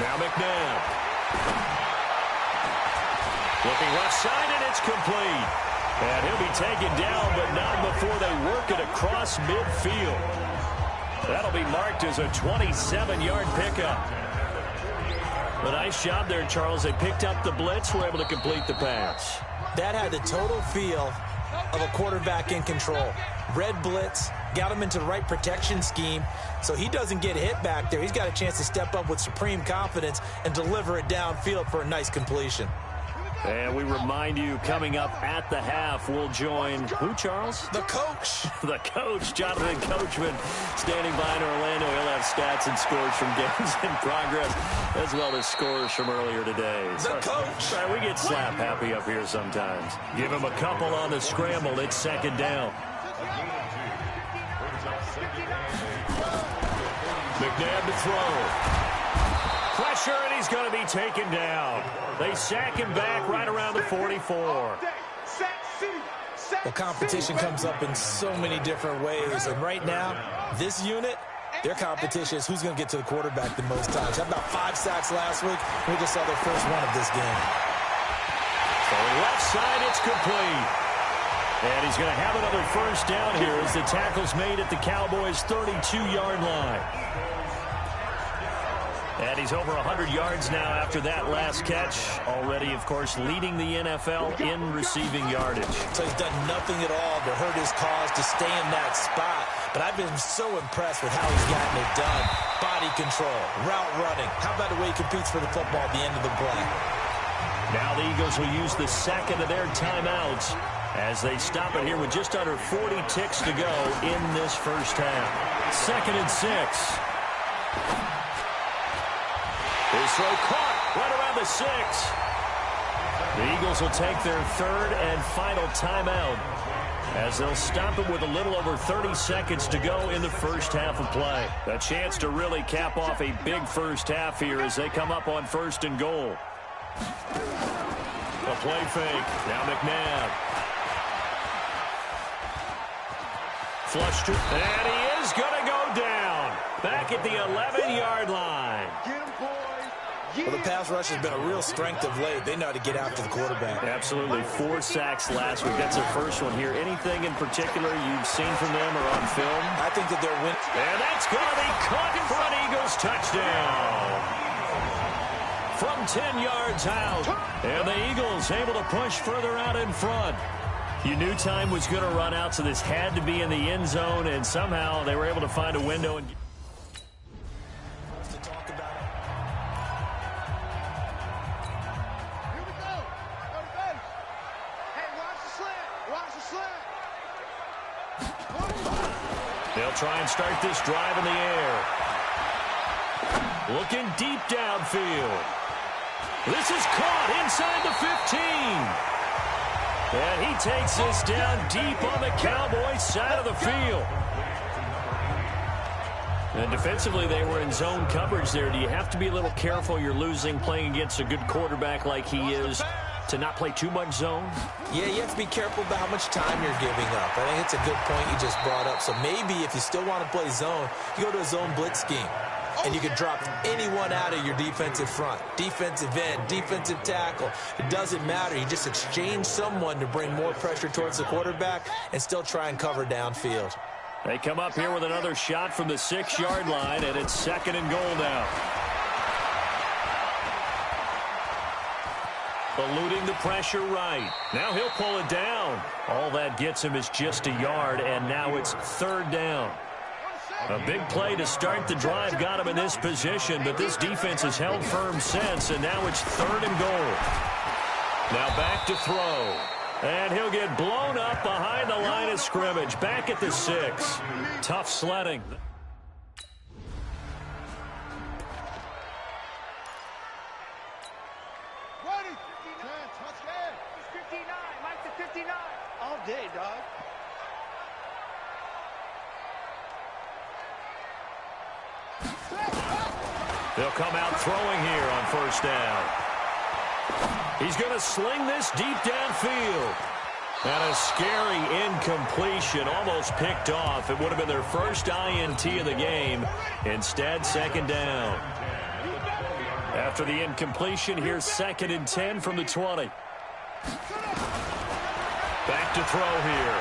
Now McNabb. Looking left side, and it's complete. And he'll be taken down, but not before they work it across midfield. That'll be marked as a 27-yard pickup. A nice job there, Charles. They picked up the blitz, were able to complete the pass. That had the total feel of a quarterback in control. Red blitz, got him into the right protection scheme, so he doesn't get hit back there. He's got a chance to step up with supreme confidence and deliver it downfield for a nice completion. And we remind you, coming up at the half, we'll join who, Charles? The coach. The coach, Jonathan Coachman, standing by in Orlando. He'll have stats and scores from games in progress, as well as scores from earlier today. The coach. Right, we get slap happy up here sometimes. Give him a couple on the scramble. It's second down. McNabb to throw. Pressure, and he's going to be taken down. They sack him back right around the 44. Well, competition comes up in so many different ways. And right now, this unit, their competition is who's going to get to the quarterback the most times. Had about 5 sacks last week. We just saw their first one of this game. So left side, it's complete. And he's going to have another first down here as the tackle's made at the Cowboys' 32-yard line. And he's over 100 yards now after that last catch. Already, of course, leading the NFL in receiving yardage. So he's done nothing at all to hurt his cause to stay in that spot. But I've been so impressed with how he's gotten it done. Body control, route running. How about the way he competes for the football at the end of the play? Now the Eagles will use the second of their timeouts as they stop it here with just under 40 ticks to go in this first half. 2nd and 6. His throw caught right around the 6. The Eagles will take their 3rd and final timeout as they'll stop it with a little over 30 seconds to go in the first half of play. A chance to really cap off a big first half here as they come up on 1st and goal. A play fake. Now McNabb. Flush to, and he is going to go down. Back at the 11-yard line. Well, the pass rush has been a real strength of late. They know how to get after the quarterback. Absolutely. 4 sacks last week. That's their first one here. Anything in particular you've seen from them or on film? I think that they're winning. And that's going to be caught for an Eagles touchdown. From 10 yards out. And the Eagles able to push further out in front. You knew time was going to run out, so this had to be in the end zone, and somehow they were able to find a window and they'll try and start this drive in the air. Looking deep downfield. This is caught inside the 15. And he takes this down deep on the Cowboys side of the field. And defensively, they were in zone coverage there. Do you have to be a little careful? You're losing playing against a good quarterback like he is to not play too much zone? Yeah, you have to be careful about how much time you're giving up. I think it's a good point you just brought up. So maybe if you still want to play zone, you go to a zone blitz scheme. And you can drop anyone out of your defensive front. Defensive end, defensive tackle. It doesn't matter. You just exchange someone to bring more pressure towards the quarterback and still try and cover downfield. They come up here with another shot from the 6-yard line, and it's 2nd and goal now. Eluding the pressure right. Now he'll pull it down. All that gets him is just a yard, and now it's 3rd down. A big play to start the drive got him in this position, but this defense has held firm since, and now it's 3rd and goal. Now back to throw. And he'll get blown up behind the line of scrimmage. Back at the 6. Tough sledding. All day, dog. They'll come out throwing here on 1st down. He's going to sling this deep downfield. And a scary incompletion, almost picked off. It would have been their first INT of the game. Instead, 2nd down. After the incompletion, here's 2nd and 10 from the 20. Back to throw here.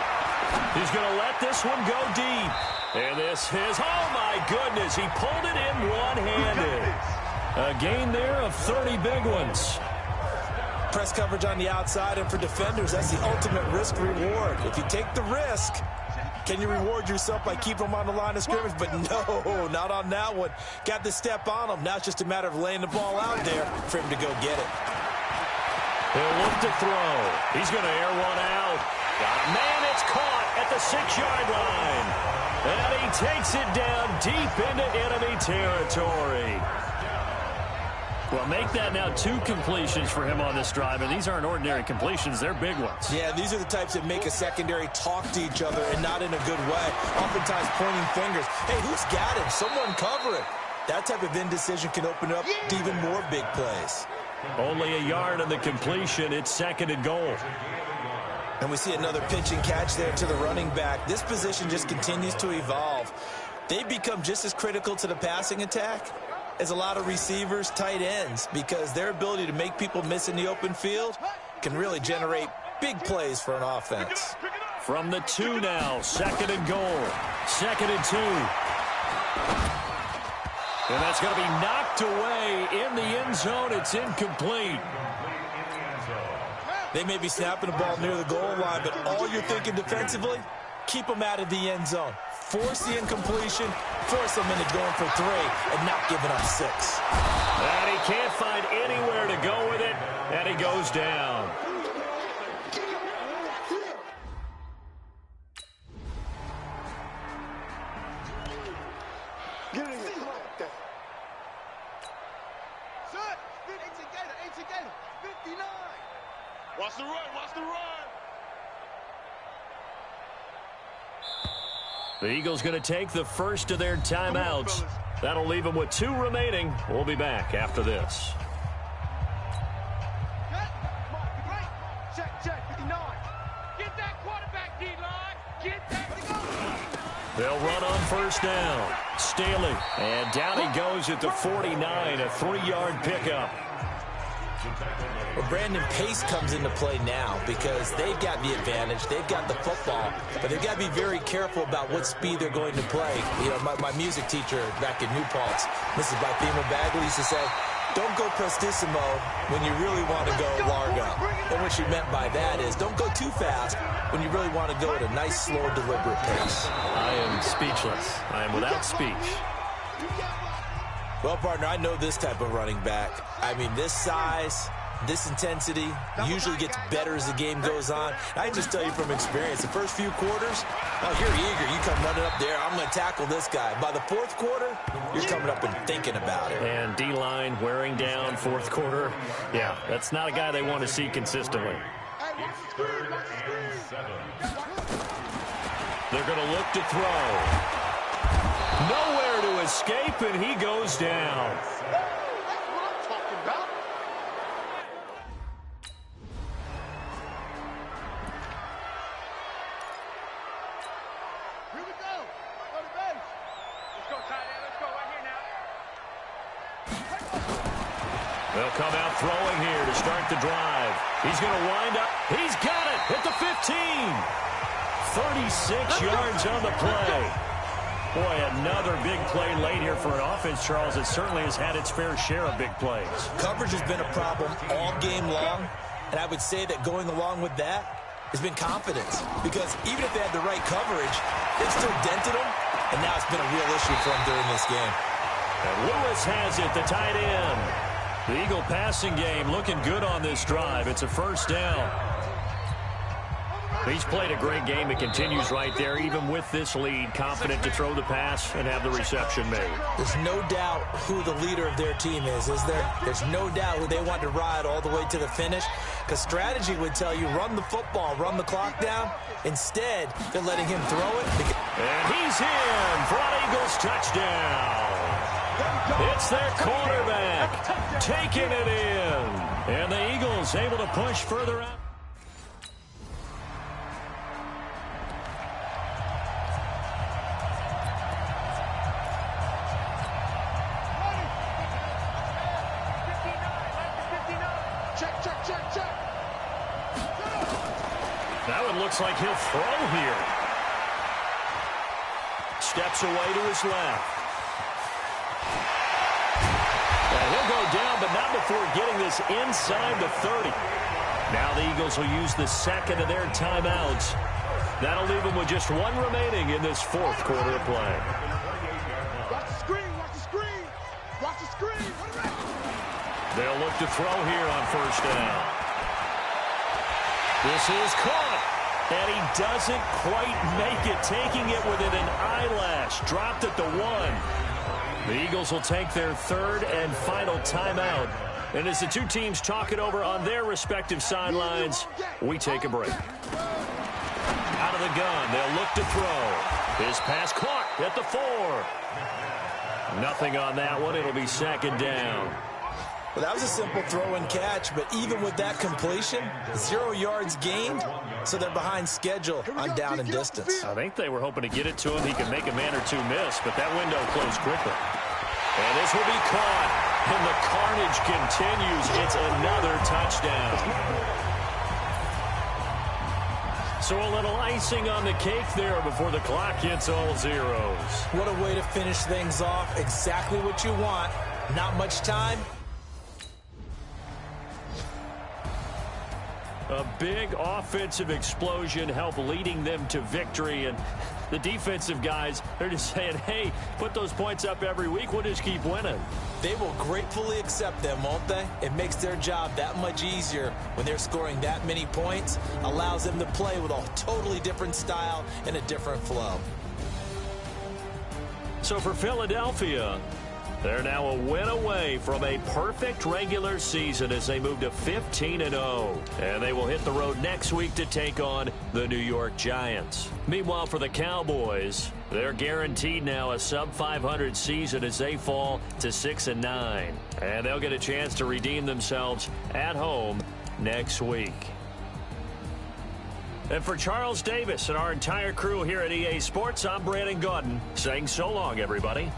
He's going to let this one go deep. And this is, oh my goodness, he pulled it in one-handed. A gain there of 30 big ones. Press coverage on the outside, and for defenders, that's the ultimate risk-reward. If you take the risk, can you reward yourself by keeping them on the line of scrimmage? But no, not on that one. Got the step on him. Now it's just a matter of laying the ball out there for him to go get it. He'll look to throw. He's going to air one out. Got a man, it's caught at the 6-yard line. And he takes it down deep into enemy territory. Well, make that now 2 completions for him on this drive, and these aren't ordinary completions. They're big ones. Yeah, these are the types that make a secondary talk to each other and not in a good way. Oftentimes pointing fingers. Hey, who's got him? Someone cover it. That type of indecision can open up to even more big plays. Only a yard on the completion. It's 2nd and goal. And we see another pitch and catch there to the running back. This position just continues to evolve. They become just as critical to the passing attack as a lot of receivers, tight ends, because their ability to make people miss in the open field can really generate big plays for an offense. From the 2 now, 2nd and goal. 2nd and 2. And that's going to be knocked away in the end zone. It's incomplete. They may be snapping the ball near the goal line, but all you're thinking defensively, keep them out of the end zone. Force the incompletion, force them into going for 3 and not giving up 6. And he can't find anywhere to go with it, and he goes down. Watch the run, watch the run. The Eagles going to take the first of their timeouts. That'll leave them with 2 remaining. We'll be back after this. Check, 59. Get that quarterback, D-line. Get that to go. They'll run on 1st down. Staley. And down he goes at the 49, a 3-yard pickup. Well, Brandon, pace comes into play now because they've got the advantage. They've got the football, but they've got to be very careful about what speed they're going to play. You know, my music teacher back in New Paltz, Mrs. Bythema Bagley, used to say, don't go prestissimo when you really want to go largo. And what she meant by that is don't go too fast when you really want to go at a nice, slow, deliberate pace. I am speechless. I am without speech. Well, partner, I know this type of running back. I mean, this size, this intensity usually gets better as the game goes on. I just tell you from experience, the first few quarters, oh, you're eager. You come running up there, I'm going to tackle this guy. By the 4th quarter, you're coming up and thinking about it. And D-line wearing down 4th quarter. Yeah, that's not a guy they want to see consistently. They're going to look to throw. Nowhere to escape, and he goes down. They'll come out throwing here to start the drive. He's going to wind up. He's got it at the 15. 36 yards on the play. Boy, another big play late here for an offense, Charles. It certainly has had its fair share of big plays. Coverage has been a problem all game long, and I would say that going along with that has been confidence. Because even if they had the right coverage, they've still dented them, and now it's been a real issue for them during this game. And Lewis has it, the tight end. The Eagle passing game looking good on this drive. It's a 1st down. He's played a great game. It continues right there, even with this lead, confident to throw the pass and have the reception made. There's no doubt who the leader of their team is there? There's no doubt who they want to ride all the way to the finish, because strategy would tell you run the football, run the clock down. Instead, they're letting him throw it. And he's in for an Eagles touchdown. It's their quarterback taking it in. And the Eagles able to push further out. Now it looks like he'll throw here. Steps away to his left. And he'll go down, but not before getting this inside the 30. Now the Eagles will use the second of their timeouts. That'll leave them with just one remaining in this fourth quarter of play. Watch the screen, watch the screen, watch the screen. They'll look to throw here on first down. This is caught, and he doesn't quite make it, taking it within an eyelash. Dropped at the 1. The Eagles will take their third and final timeout. And as the two teams talk it over on their respective sidelines, we take a break. Out of the gun, they'll look to throw. His pass caught at the 4. Nothing on that one. It'll be second down. Well, that was a simple throw and catch, but even with that completion, 0 yards gained, so they're behind schedule on down and distance. I think they were hoping to get it to him. He could make a man or two miss, but that window closed quickly. And this will be caught, and the carnage continues. It's another touchdown. So a little icing on the cake there before the clock hits all zeros. What a way to finish things off. Exactly what you want. Not much time. A big offensive explosion helped leading them to victory, and the defensive guys, they're just saying, hey, put those points up every week, we'll just keep winning. They will gratefully accept them, won't they? It makes their job that much easier when they're scoring that many points, allows them to play with a totally different style and a different flow. So for Philadelphia, they're now a win away from a perfect regular season as they move to 15-0. And they will hit the road next week to take on the New York Giants. Meanwhile, for the Cowboys, they're guaranteed now a sub-500 season as they fall to 6-9. And they'll get a chance to redeem themselves at home next week. And for Charles Davis and our entire crew here at EA Sports, I'm Brandon Gaudin saying so long, everybody.